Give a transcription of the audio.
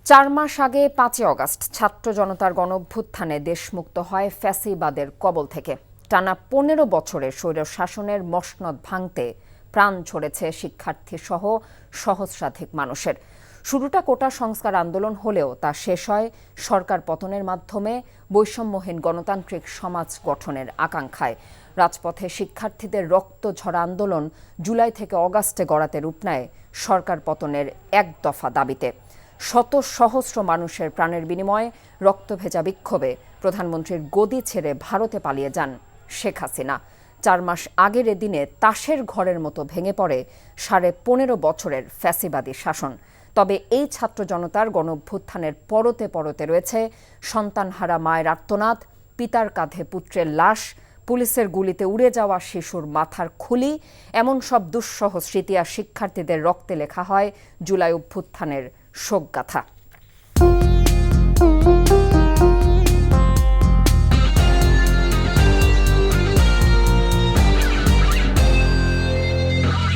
4 মাস আগে 5 অগস্ট ছাত্র জনতার গণঅভ্যুত্থানে দেশমুক্ত হয় ফ্যাসিবাদের কবল থেকে। টানা 15 বছরের স্বৈরশাসনের মসনদ ভাঙতে প্রাণ ঝরেছে শিক্ষার্থীসহ সহস্রাধিক মানুষের। শুরুটা কোটা সংস্কার আন্দোলন হলেও তা শেষ হয় সরকার পতনের মাধ্যমে বৈষম্যহীন গণতান্ত্রিক সমাজ গঠনের আকাঙ্ক্ষায়। রাজপথে শিক্ষার্থীদের রক্তঝরা আন্দোলন জুলাই থেকে অগাস্টে গড়াতে রূপ নেয় সরকার পতনের এক দফা দাবিতে। শত সহস্র মানুষের প্রাণের বিনিময়ে রক্তভেজা বিক্ষোভে প্রধানমন্ত্রীর গদি ছেড়ে ভারতে পালিয়ে যান শেখ হাসিনা। 4 মাস আগের এদিনে তাসের ঘরের মতো ভেঙে পড়ে 15.5 বছরের ফ্যাসিবাদী শাসন। তবে এই ছাত্র জনতার গণঅভ্যুত্থানের পরতে পরতে রয়েছে সন্তানহারা মায়ের আর্তনাদ, পিতার কাঁধে পুত্রের লাশ, পুলিশের গুলিতে উড়ে যাওয়া শিশুর মাথার খুলি। এমন সব দুঃসহ স্মৃতি আর শিক্ষার্থীদের রক্তে লেখা হয় জুলাই অভ্যুত্থানের শোকগাথা।